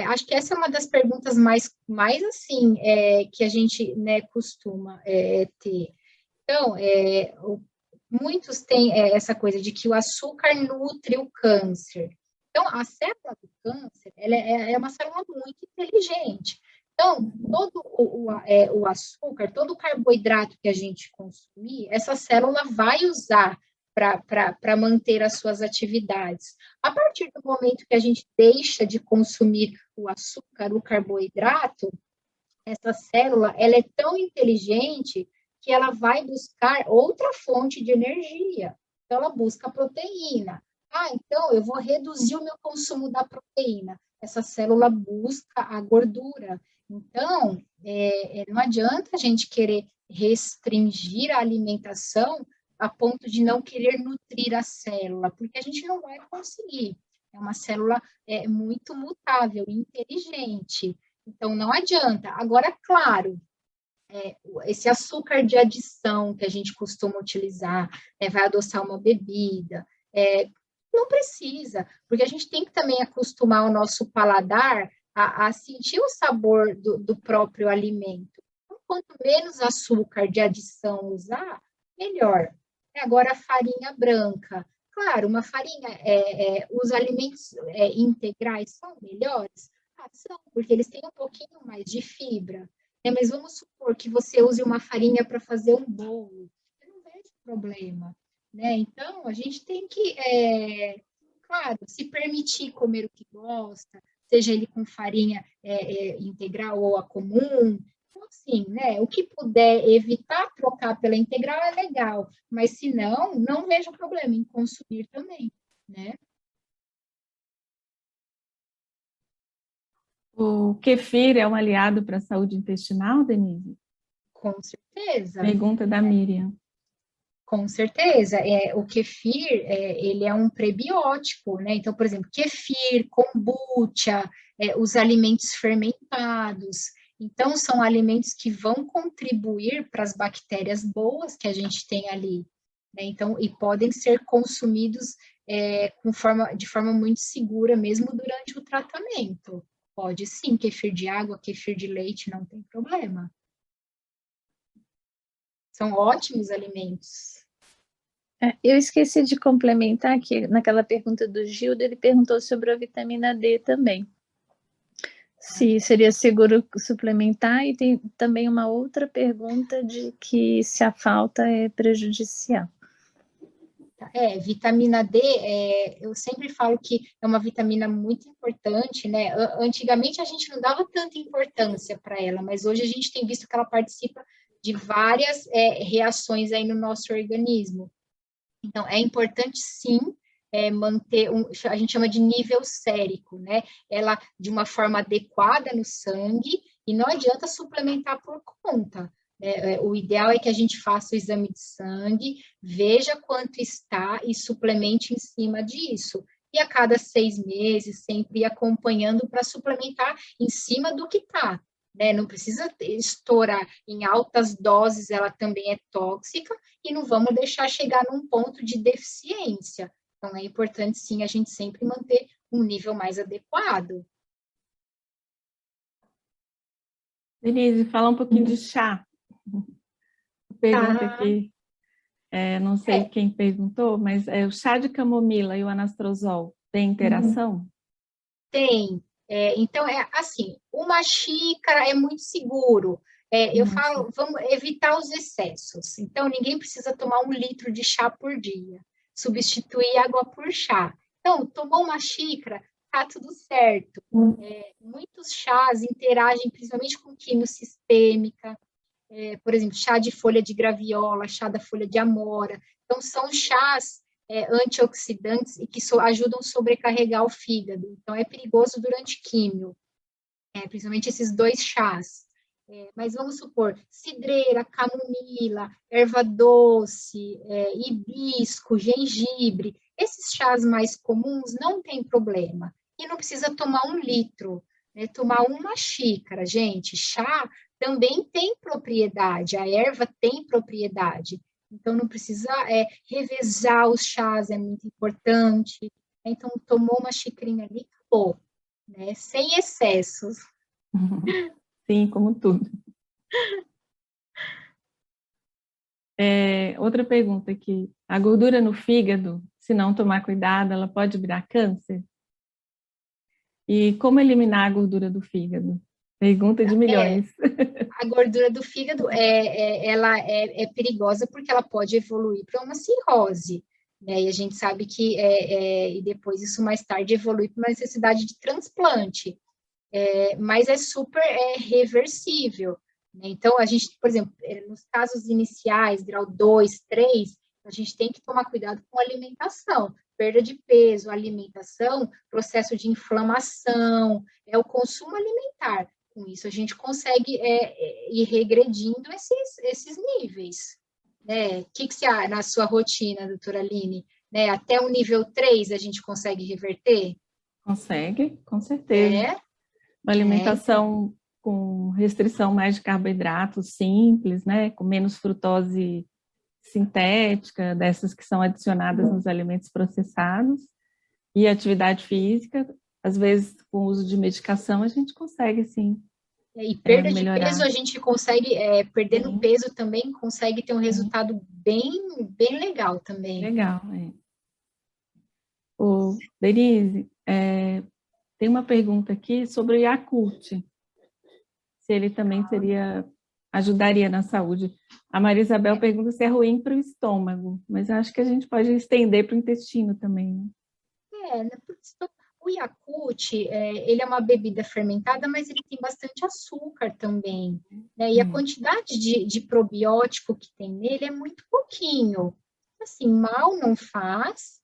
Acho que essa é uma das perguntas mais assim, que a gente, né, costuma ter. Então, muitos têm essa coisa de que o açúcar nutre o câncer. Então, a célula do câncer, ela é uma célula muito inteligente. Então, todo o açúcar, todo o carboidrato que a gente consumir, essa célula vai usar para manter as suas atividades. A partir do momento que a gente deixa de consumir o açúcar, o carboidrato, essa célula, ela é tão inteligente que ela vai buscar outra fonte de energia. Então, ela busca proteína. Então, eu vou reduzir o meu consumo da proteína. Essa célula busca a gordura. Então, não adianta a gente querer restringir a alimentação a ponto de não querer nutrir a célula, porque a gente não vai conseguir. É uma célula muito mutável, inteligente. Então, não adianta. Agora, claro, esse açúcar de adição que a gente costuma utilizar, vai adoçar uma bebida, não precisa, porque a gente tem que também acostumar o nosso paladar a sentir o sabor do próprio alimento. Então, quanto menos açúcar de adição usar, melhor. Agora, a farinha branca. Claro, uma farinha, os alimentos integrais são melhores? São, porque eles têm um pouquinho mais de fibra. Mas vamos supor que você use uma farinha para fazer um bolo. Eu não vejo problema. Né? Então, a gente tem que, claro, se permitir comer o que gosta, seja ele com farinha integral ou a comum. Então, assim, né, o que puder evitar trocar pela integral é legal, mas se não, não vejo problema em consumir também, né? O kefir é um aliado para a saúde intestinal, Denise? Com certeza. Pergunta da Miriam. Com certeza, o kefir, ele é um prebiótico, né? Então, por exemplo, kefir, kombucha, os alimentos fermentados. Então, são alimentos que vão contribuir para as bactérias boas que a gente tem ali, né? Então, e podem ser consumidos de forma muito segura, mesmo durante o tratamento. Pode sim, kefir de água, kefir de leite, não tem problema. São ótimos alimentos. Eu esqueci de complementar aqui, naquela pergunta do Gildo, ele perguntou sobre a vitamina D também. Se seria seguro suplementar, e tem também uma outra pergunta de que se a falta é prejudicial. Vitamina D, eu sempre falo que é uma vitamina muito importante, né? Antigamente a gente não dava tanta importância para ela, mas hoje a gente tem visto que ela participa de várias reações aí no nosso organismo. Então, é importante sim manter, a gente chama de nível sérico, né? Ela de uma forma adequada no sangue E não adianta suplementar por conta. O ideal é que a gente faça o exame de sangue, veja quanto está e suplemente em cima disso. E a cada 6 meses, sempre ir acompanhando para suplementar em cima do que está. Não precisa estourar em altas doses, ela também é tóxica, e não vamos deixar chegar num ponto de deficiência. Então, é importante, sim, a gente sempre manter um nível mais adequado. Denise, fala um pouquinho de chá. Pergunta aqui, não sei quem perguntou, mas o chá de camomila e o anastrozol tem interação? Tem. Então, assim, uma xícara é muito seguro. Eu falo, vamos evitar os excessos. Então, ninguém precisa tomar 1 litro de chá por dia. Substituir água por chá. Então, tomou uma xícara, tá tudo certo. Muitos chás interagem principalmente com quimiosistêmica. Por exemplo, chá de folha de graviola, chá da folha de amora. Então, são chás antioxidantes e que ajudam a sobrecarregar o fígado. Então, é perigoso durante químio, principalmente esses 2 chás. Mas vamos supor, cidreira, camomila, erva doce, hibisco, gengibre, esses chás mais comuns não tem problema. E não precisa tomar 1 litro, tomar 1 xícara. Gente, chá também tem propriedade, a erva tem propriedade. Então, não precisa revezar os chás, é muito importante. Então, tomou 1 xicrinha ali, acabou, sem excessos. Sim, como tudo. Outra pergunta aqui. A gordura no fígado, se não tomar cuidado, ela pode virar câncer? E como eliminar a gordura do fígado? Pergunta de milhões. A gordura do fígado, ela é perigosa porque ela pode evoluir para uma cirrose, e a gente sabe que, e depois isso mais tarde evolui para uma necessidade de transplante, mas é super reversível, Então, a gente, por exemplo, nos casos iniciais, grau 2, 3, a gente tem que tomar cuidado com a alimentação, perda de peso, alimentação, processo de inflamação, o consumo alimentar. Com isso, a gente consegue ir regredindo esses níveis. O que você acha na sua rotina, doutora Aline? Até o nível 3 a gente consegue reverter? Consegue, com certeza. Uma alimentação com restrição mais de carboidratos simples, com menos frutose sintética, dessas que são adicionadas nos alimentos processados, e atividade física, às vezes com o uso de medicação a gente consegue sim. E perda de peso a gente consegue, perdendo peso também consegue ter um resultado bem legal também. Legal, Denise, tem uma pergunta aqui sobre o Yakult, se ele também ajudaria na saúde. A Maria Isabel pergunta se é ruim para o estômago, mas acho que a gente pode estender para o intestino também, né? O Yakult, ele é uma bebida fermentada, mas ele tem bastante açúcar também, E a quantidade de probiótico que tem nele é muito pouquinho. Assim, mal não faz,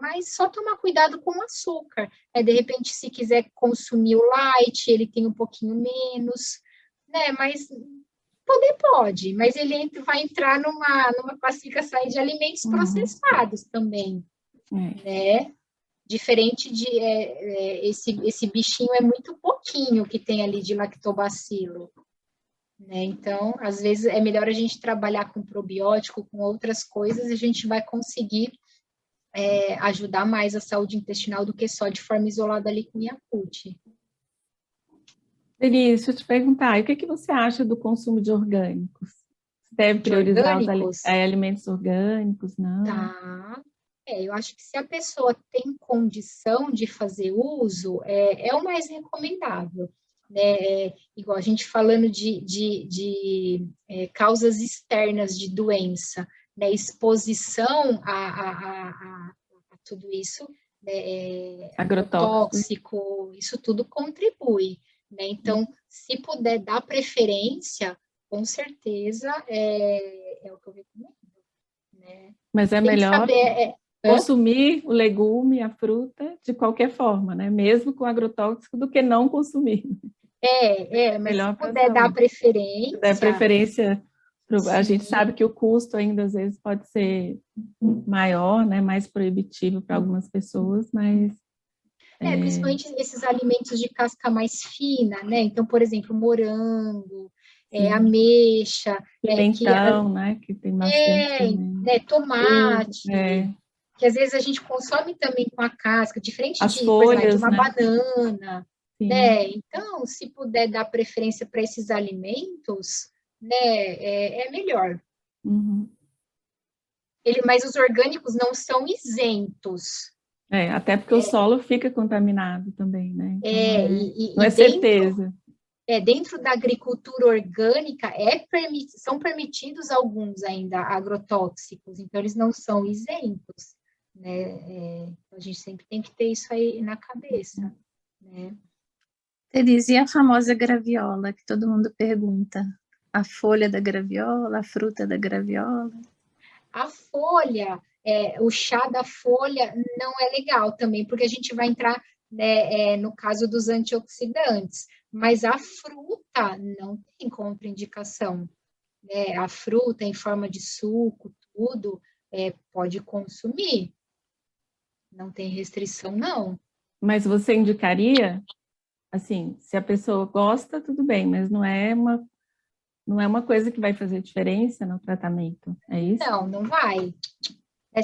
mas só tomar cuidado com o açúcar. De repente, se quiser consumir o light, ele tem um pouquinho menos, Mas poder pode, mas ele vai entrar numa classificação de alimentos processados também, Diferente de esse bichinho é muito pouquinho que tem ali de lactobacilo, Então, às vezes é melhor a gente trabalhar com probiótico, com outras coisas, e a gente vai conseguir ajudar mais a saúde intestinal do que só de forma isolada ali com Yakult. Denise, deixa eu te perguntar, o que você acha do consumo de orgânicos? Você deve priorizar os alimentos orgânicos, não? Tá. Eu acho que se a pessoa tem condição de fazer uso, é o mais recomendável. Igual a gente falando de causas externas de doença, exposição a tudo isso, agrotóxico, isso tudo contribui. Então, se puder dar preferência, com certeza é o que eu recomendo. Mas é melhor consumir o legume, a fruta, de qualquer forma, mesmo com agrotóxico, do que não consumir. mas melhor se puder dar preferência... Se der preferência, a gente sabe que o custo ainda às vezes pode ser maior, né, mais proibitivo para algumas pessoas, mas... principalmente esses alimentos de casca mais fina, né? Então, por exemplo, morango, ameixa... Pimentão, né, que tem bastante... tomate... que às vezes a gente consome também com a casca, diferente as de, folhas, por exemplo, de uma né? banana, né? Então, se puder dar preferência para esses alimentos, né, é melhor. Mas os orgânicos não são isentos. Até porque o solo fica contaminado também, né? Então, não é dentro, certeza. Dentro da agricultura orgânica, são permitidos alguns ainda agrotóxicos, então eles não são isentos. Né? A gente sempre tem que ter isso aí na cabeça, né? Denise, e a famosa graviola, que todo mundo pergunta? A folha da graviola, a fruta da graviola? A folha, o chá da folha não é legal também, porque a gente vai entrar, né, no caso dos antioxidantes, mas a fruta não tem contraindicação. Né? A fruta em forma de suco, tudo, pode consumir. Não tem restrição, não. Mas você indicaria, assim, se a pessoa gosta, tudo bem, mas não é uma coisa que vai fazer diferença no tratamento, é isso? Não vai.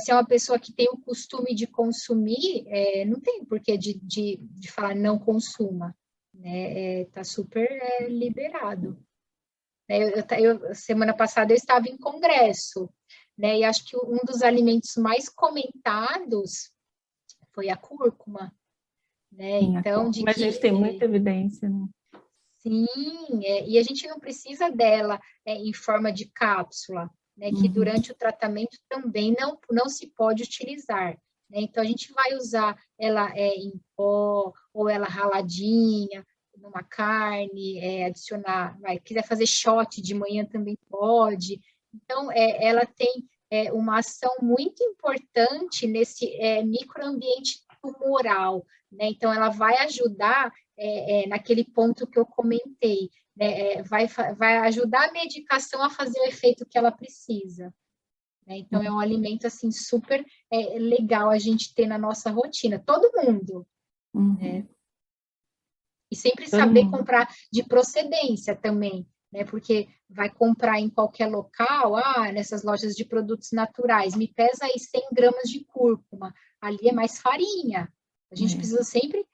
Se é uma pessoa que tem o costume de consumir, não tem porquê de falar não consuma. Né? Tá super liberado. Semana passada eu estava em congresso, né? E acho que um dos alimentos mais comentados foi a cúrcuma, né? Sim, então, mas a gente tem muita evidência, né? Sim, e a gente não precisa dela em forma de cápsula, né? Que durante o tratamento também não se pode utilizar. Né? Então, a gente vai usar ela em pó, ou ela raladinha, numa carne, adicionar, quiser fazer shot de manhã também pode. Então, ela tem uma ação muito importante nesse microambiente tumoral, né? Então, ela vai ajudar naquele ponto que eu comentei, né? Vai ajudar a medicação a fazer o efeito que ela precisa. Né? Então, é um alimento, assim, super legal a gente ter na nossa rotina, todo mundo. Né? E sempre saber comprar de procedência também, né? Porque vai comprar em qualquer local, nessas lojas de produtos naturais, me pesa aí 100 gramas de cúrcuma, ali é mais farinha. A gente precisa sempre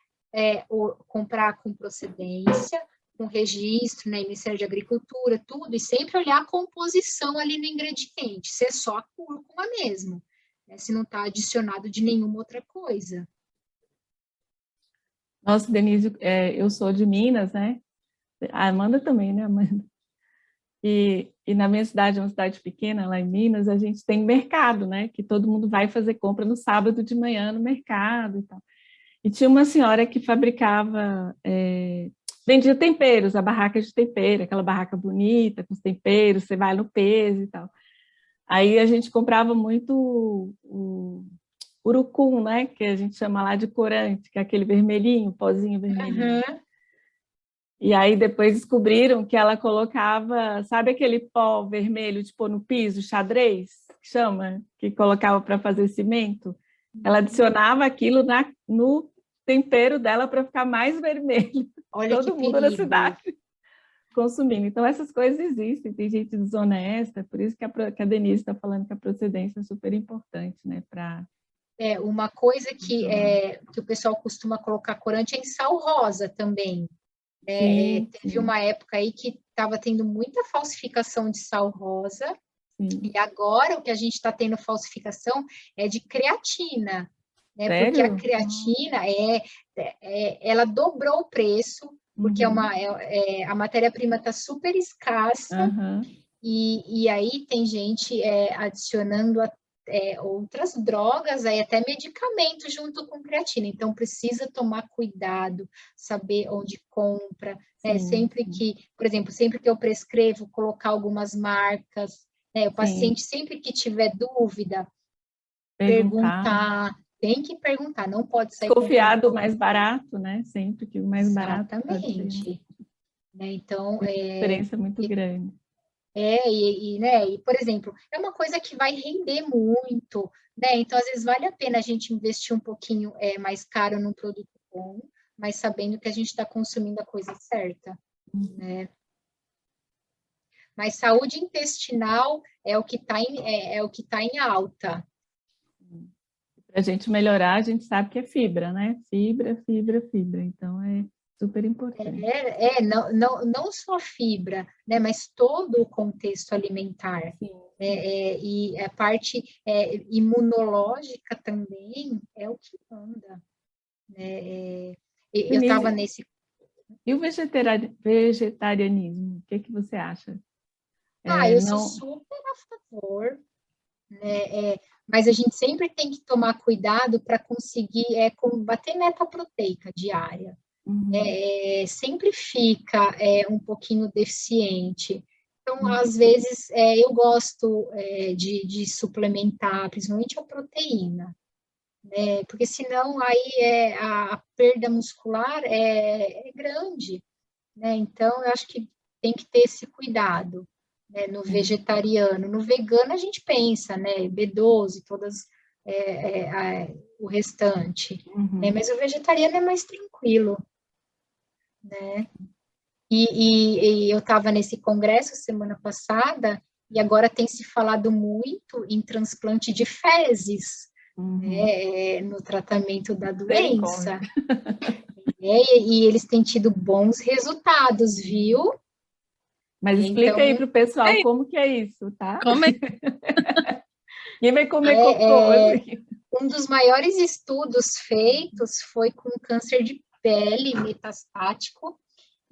comprar com procedência, com registro, né? Ministério de Agricultura, tudo, e sempre olhar a composição ali no ingrediente, se é só a cúrcuma mesmo, né? Se não está adicionado de nenhuma outra coisa. Nossa, Denise, eu sou de Minas, né? A Amanda também, né, Amanda? E na minha cidade, uma cidade pequena, lá em Minas, a gente tem mercado, né? Que todo mundo vai fazer compra no sábado de manhã no mercado e tal. E tinha uma senhora que fabricava, vendia temperos, a barraca de tempero, aquela barraca bonita, com os temperos, você vai no peso e tal. Aí a gente comprava muito o urucum, né? Que a gente chama lá de corante, que é aquele vermelhinho, pozinho vermelhinho. E aí depois descobriram que ela colocava, sabe aquele pó vermelho de pôr no piso, xadrez, que chama, que colocava para fazer cimento? Ela adicionava aquilo no tempero dela para ficar mais vermelho. Olha todo mundo na cidade consumindo. Então essas coisas existem, tem gente desonesta, por isso que a Denise está falando que a procedência é super importante, né? Uma coisa que o pessoal costuma colocar corante é em sal rosa também. Teve uma época aí que estava tendo muita falsificação de sal rosa, e agora o que a gente está tendo falsificação é de creatina, né? Porque a creatina ela dobrou o preço, porque a matéria-prima está super escassa, e aí tem gente adicionando outras drogas, aí até medicamento junto com creatina, então precisa tomar cuidado, saber onde compra, né? Sempre que, por exemplo, sempre que eu prescrevo, colocar algumas marcas, né? O paciente sempre que tiver dúvida, perguntar, tem que perguntar, não pode sair desconfiar do mais barato, né? Sempre que o mais barato pode ser. né? Então, diferença muito grande. Né, e, por exemplo, é uma coisa que vai render muito, né? Então, às vezes, vale a pena a gente investir um pouquinho mais caro num produto bom, mas sabendo que a gente está consumindo a coisa certa, né? Mas saúde intestinal é o que está o que tá em alta. Para a gente melhorar, a gente sabe que é fibra, né? Fibra, fibra, fibra. Então, é super importante. Não só fibra, né, mas todo o contexto alimentar. E a parte imunológica também é o que manda. Né? Eu estava nesse... E o vegetarianismo, o que você acha? Eu sou super a favor, né? Mas a gente sempre tem que tomar cuidado para conseguir bater meta proteica diária. Sempre fica um pouquinho deficiente. Então, às vezes, eu gosto de suplementar, principalmente a proteína, né? Porque senão aí a perda muscular é grande, né? Então, eu acho que tem que ter esse cuidado, né? No vegetariano. No vegano, a gente pensa, né? B12, todas o restante, né? Mas o vegetariano é mais tranquilo, né? E eu estava nesse congresso semana passada e agora tem se falado muito em transplante de fezes, né, no tratamento da doença. E eles têm tido bons resultados, viu? Mas explica aí para o pessoal como que é isso, tá? Como é? Quem vai comer cocô? Um dos maiores estudos feitos foi com câncer de pele metastático,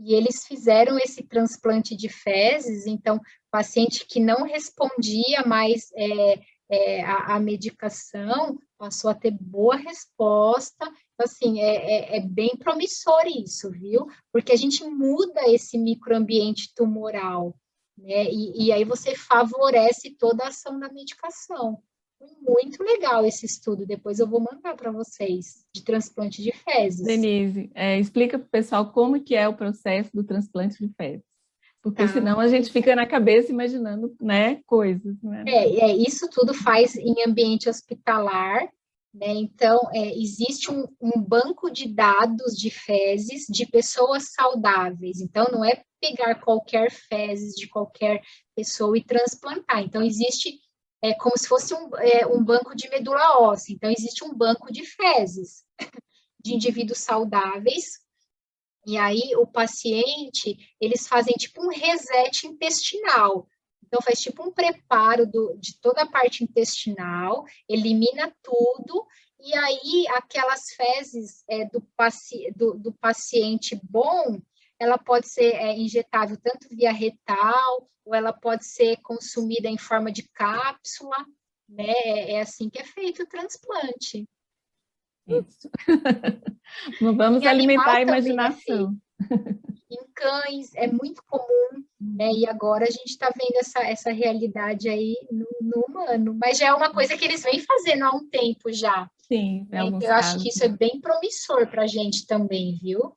e eles fizeram esse transplante de fezes. Então, paciente que não respondia mais a medicação passou a ter boa resposta. Então, assim, é bem promissor isso, viu? Porque a gente muda esse microambiente tumoral, né? E aí você favorece toda a ação da medicação. Muito legal esse estudo, depois eu vou mandar para vocês, de transplante de fezes. Denise, explica para o pessoal como que é o processo do transplante de fezes, porque senão a gente fica na cabeça imaginando, né, coisas. Né? Isso tudo faz em ambiente hospitalar, né? Então, existe um banco de dados de fezes de pessoas saudáveis, então não é pegar qualquer fezes de qualquer pessoa e transplantar. Então, existe como se fosse um banco de medula óssea. Então, existe um banco de fezes de indivíduos saudáveis, e aí o paciente, eles fazem tipo um reset intestinal. Então, faz tipo um preparo de toda a parte intestinal, elimina tudo, e aí aquelas fezes do paciente bom, ela pode ser injetável tanto via retal, ou ela pode ser consumida em forma de cápsula, né? É assim que é feito o transplante. Isso. Não vamos alimentar a imaginação. Em cães é muito comum, né? E agora a gente está vendo essa realidade aí no humano, mas já é uma coisa que eles vêm fazendo há um tempo já. Sim, né? Então, eu acho que isso é bem promissor para a gente também, viu?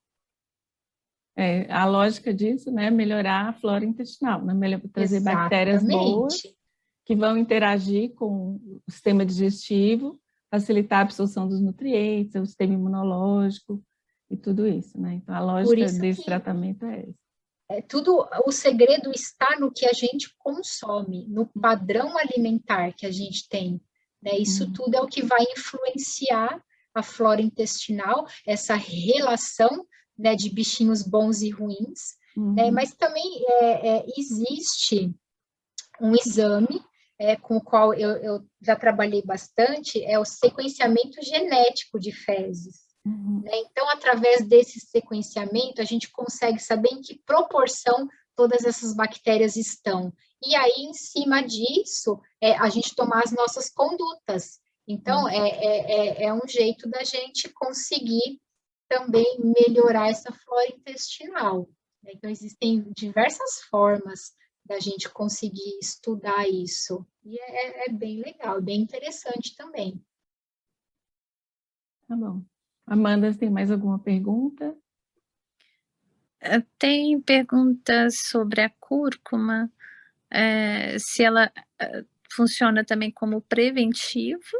A lógica disso, né, melhorar a flora intestinal, né, trazer bactérias boas que vão interagir com o sistema digestivo, facilitar a absorção dos nutrientes, o sistema imunológico e tudo isso, né? Então, a lógica desse tratamento é essa. O segredo está no que a gente consome, no padrão alimentar que a gente tem, né? Isso tudo é o que vai influenciar a flora intestinal, essa relação, né, de bichinhos bons e ruins, né? Mas também existe um exame com o qual eu já trabalhei bastante, é o sequenciamento genético de fezes. Né? Então, através desse sequenciamento, a gente consegue saber em que proporção todas essas bactérias estão. E aí, em cima disso, a gente tomar as nossas condutas. Então, é um jeito da gente conseguir também melhorar essa flora intestinal. Então, existem diversas formas da gente conseguir estudar isso. E é bem legal, bem interessante também. Tá bom. Amanda, tem mais alguma pergunta? Tem perguntas sobre a cúrcuma, se ela funciona também como preventivo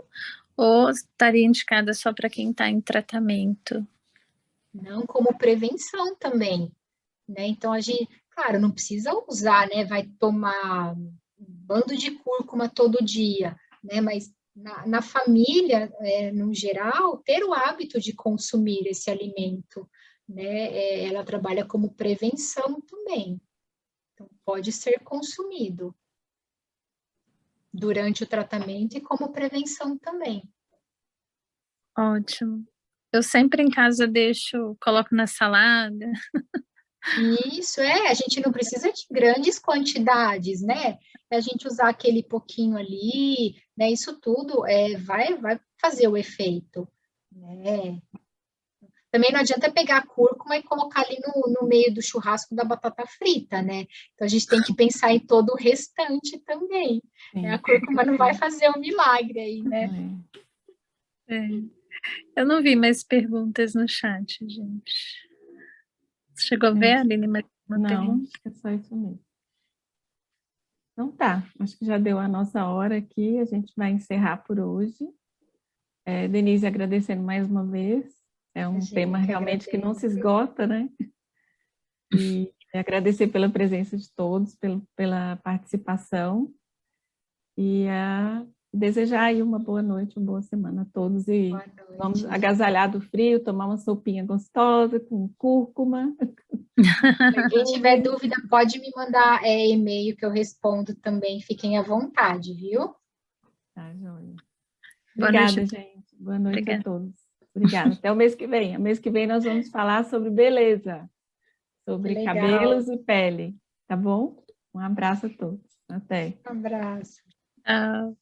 ou estaria indicada só para quem está em tratamento? Não, como prevenção também, né? Então, a gente, claro, não precisa usar, né? Vai tomar um bando de cúrcuma todo dia, né? Mas na família, no geral, ter o hábito de consumir esse alimento, né? Ela trabalha como prevenção também. Então, pode ser consumido durante o tratamento e como prevenção também. Ótimo. Eu sempre em casa coloco na salada. Isso, a gente não precisa de grandes quantidades, né? A gente usar aquele pouquinho ali, né? Isso tudo vai fazer o efeito, né? Também não adianta pegar a cúrcuma e colocar ali no meio do churrasco da batata frita, né? Então a gente tem que pensar em todo o restante também. Né? A cúrcuma não vai fazer um milagre aí, né? Eu não vi mais perguntas no chat, gente. Você chegou a ver, Aline, uma não, pergunta? é só isso mesmo. Então tá, acho que já deu a nossa hora aqui, a gente vai encerrar por hoje. Denise, agradecendo mais uma vez, é um tema realmente que não se esgota, né? E agradecer pela presença de todos, pela participação e desejar aí uma boa noite, uma boa semana a todos e vamos agasalhar do frio, tomar uma sopinha gostosa com cúrcuma. Quem tiver dúvida pode me mandar e-mail que eu respondo também, fiquem à vontade, viu? Tá, joia. Obrigada, gente. Boa noite a todos. Obrigada. Até o mês que vem. O mês que vem nós vamos falar sobre beleza, sobre cabelos e pele, tá bom? Um abraço a todos. Até. Um abraço. Tchau.